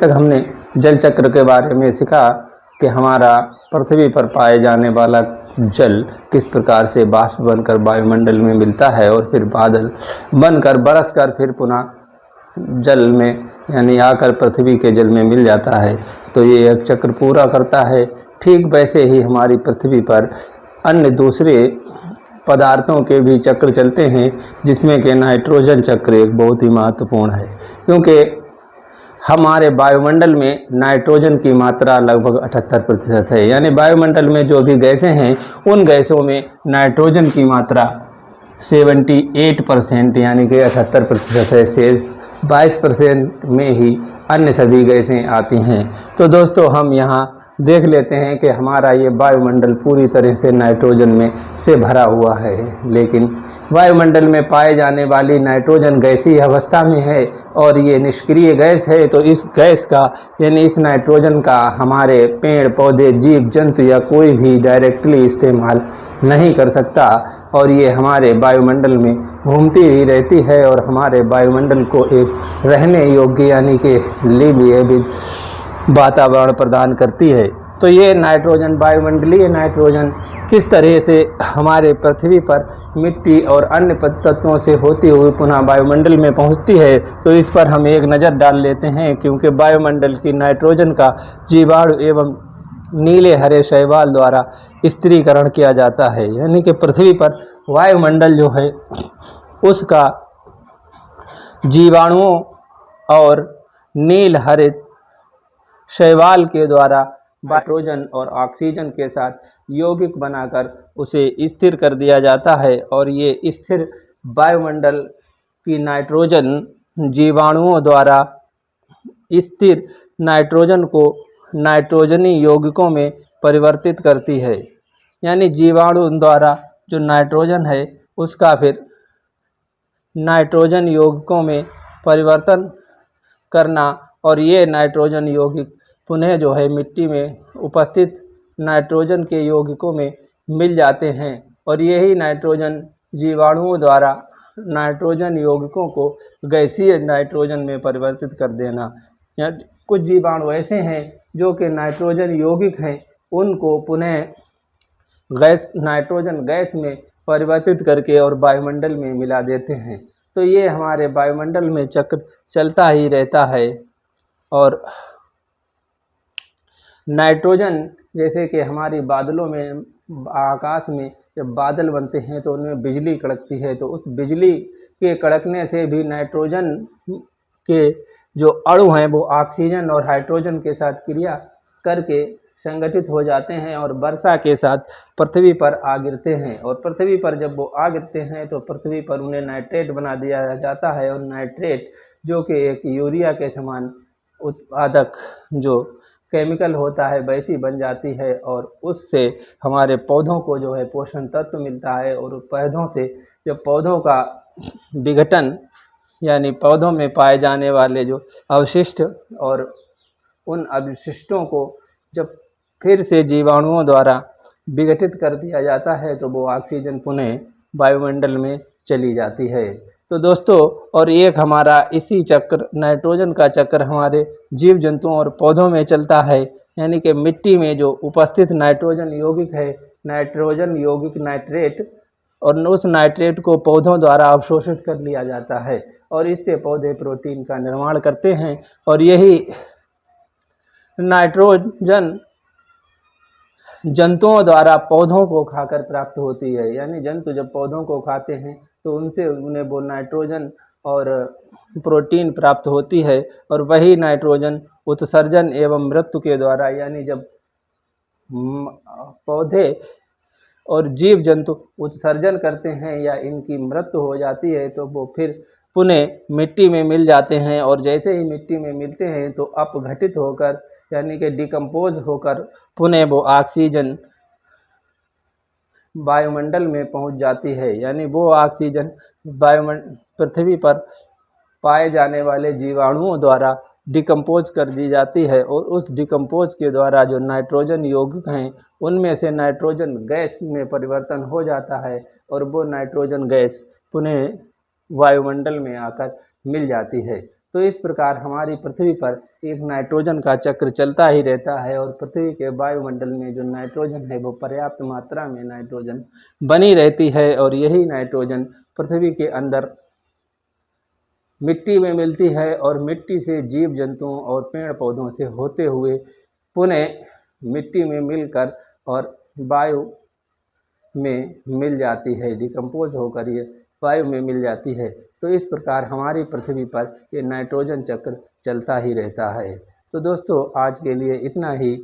तक हमने जल चक्र के बारे में सीखा कि हमारा पृथ्वी पर पाए जाने वाला जल किस प्रकार से बाष्प बनकर वायुमंडल में मिलता है और फिर बादल बनकर बरसकर फिर पुनः जल में यानी आकर पृथ्वी के जल में मिल जाता है। तो ये एक चक्र पूरा करता है। ठीक वैसे ही हमारी पृथ्वी पर अन्य दूसरे पदार्थों के भी चक्र चलते हैं, जिसमें कि नाइट्रोजन चक्र एक बहुत ही महत्वपूर्ण है, क्योंकि हमारे वायुमंडल में नाइट्रोजन की मात्रा लगभग 78% है। यानी वायुमंडल में जो भी गैसें हैं उन गैसों में नाइट्रोजन की मात्रा 78% यानी कि 78% है। शेष 22% में ही अन्य सभी गैसें आती हैं। तो दोस्तों हम यहाँ देख लेते हैं कि हमारा ये वायुमंडल पूरी तरह से नाइट्रोजन में से भरा हुआ है, लेकिन वायुमंडल में पाए जाने वाली नाइट्रोजन गैसीय अवस्था में है और ये निष्क्रिय गैस है। तो इस गैस का यानी इस नाइट्रोजन का हमारे पेड़ पौधे जीव जंतु या कोई भी डायरेक्टली इस्तेमाल नहीं कर सकता और ये हमारे वायुमंडल में घूमती ही रहती है और हमारे वायुमंडल को एक रहने योग्य यानी कि लिविएबल वातावरण प्रदान करती है। तो ये नाइट्रोजन, वायुमंडलीय नाइट्रोजन किस तरह से हमारे पृथ्वी पर मिट्टी और अन्य तत्वों से होती हुई पुनः वायुमंडल में पहुंचती है, तो इस पर हम एक नज़र डाल लेते हैं। क्योंकि वायुमंडल की नाइट्रोजन का जीवाणु एवं नीले हरे शैवाल द्वारा स्थिरीकरण किया जाता है। यानी कि पृथ्वी पर वायुमंडल जो है उसका जीवाणुओं और नील हरित शैवाल के द्वारा नाइट्रोजन और ऑक्सीजन के साथ यौगिक बनाकर उसे स्थिर कर दिया जाता है और ये स्थिर वायुमंडल की नाइट्रोजन जीवाणुओं द्वारा स्थिर नाइट्रोजन को नाइट्रोजनी यौगिकों में परिवर्तित करती है। यानी जीवाणु द्वारा जो नाइट्रोजन है उसका फिर नाइट्रोजन यौगिकों में परिवर्तन करना और ये नाइट्रोजन यौगिक पुनः जो है मिट्टी में उपस्थित नाइट्रोजन के यौगिकों में मिल जाते हैं और यही नाइट्रोजन जीवाणुओं द्वारा नाइट्रोजन यौगिकों को गैसीय नाइट्रोजन में परिवर्तित कर देना। या कुछ जीवाणु ऐसे हैं जो कि नाइट्रोजन यौगिक हैं, उनको पुनः नाइट्रोजन गैस में परिवर्तित करके और वायुमंडल में मिला देते हैं। तो ये हमारे वायुमंडल में चक्र चलता ही रहता है। और नाइट्रोजन जैसे कि हमारी बादलों में, आकाश में जब बादल बनते हैं तो उनमें बिजली कड़कती है, तो उस बिजली के कड़कने से भी नाइट्रोजन के जो अणु हैं वो ऑक्सीजन और हाइड्रोजन के साथ क्रिया करके संगठित हो जाते हैं और वर्षा के साथ पृथ्वी पर आ गिरते हैं। और पृथ्वी पर जब वो आ गिरते हैं तो पृथ्वी पर उन्हें नाइट्रेट बना दिया जाता है और नाइट्रेट जो कि एक यूरिया के समान उत्पादक जो केमिकल होता है वैसी बन जाती है और उससे हमारे पौधों को जो है पोषण तत्व मिलता है। और पौधों से जब पौधों का विघटन यानी पौधों में पाए जाने वाले जो अवशिष्ट और उन अवशिष्टों को जब फिर से जीवाणुओं द्वारा विघटित कर दिया जाता है तो वो ऑक्सीजन पुनः वायुमंडल में चली जाती है। तो दोस्तों और एक हमारा इसी चक्र नाइट्रोजन का चक्र हमारे जीव जंतुओं और पौधों में चलता है। यानी कि मिट्टी में जो उपस्थित नाइट्रोजन यौगिक है, नाइट्रोजन यौगिक नाइट्रेट, और उस नाइट्रेट को पौधों द्वारा अवशोषित कर लिया जाता है और इससे पौधे प्रोटीन का निर्माण करते हैं। और यही नाइट्रोजन जंतुओं द्वारा पौधों को खाकर प्राप्त होती है। यानी जंतु जब पौधों को खाते हैं तो उनसे उन्हें वो नाइट्रोजन और प्रोटीन प्राप्त होती है और वही नाइट्रोजन उत्सर्जन एवं मृत्यु के द्वारा, यानी जब पौधे और जीव जंतु उत्सर्जन करते हैं या इनकी मृत्यु हो जाती है तो वो फिर पुनः मिट्टी में मिल जाते हैं और जैसे ही मिट्टी में मिलते हैं तो अपघटित होकर यानी कि डिकम्पोज होकर पुनः वो ऑक्सीजन वायुमंडल में पहुंच जाती है। यानी वो ऑक्सीजन पृथ्वी पर पाए जाने वाले जीवाणुओं द्वारा डिकम्पोज कर दी जाती है और उस डिकम्पोज के द्वारा जो नाइट्रोजन यौगिक हैं उनमें से नाइट्रोजन गैस में परिवर्तन हो जाता है और वो नाइट्रोजन गैस पुनः वायुमंडल में आकर मिल जाती है। तो इस प्रकार हमारी पृथ्वी पर एक नाइट्रोजन का चक्र चलता ही रहता है और पृथ्वी के वायुमंडल में जो नाइट्रोजन है वो पर्याप्त मात्रा में नाइट्रोजन बनी रहती है और यही नाइट्रोजन पृथ्वी के अंदर मिट्टी में मिलती है और मिट्टी से जीव जंतुओं और पेड़ पौधों से होते हुए पुनः मिट्टी में मिलकर और वायु में मिल जाती है, डिकम्पोज होकर ये वायु में मिल जाती है। तो इस प्रकार हमारी पृथ्वी पर ये नाइट्रोजन चक्र चलता ही रहता है। तो दोस्तों आज के लिए इतना ही।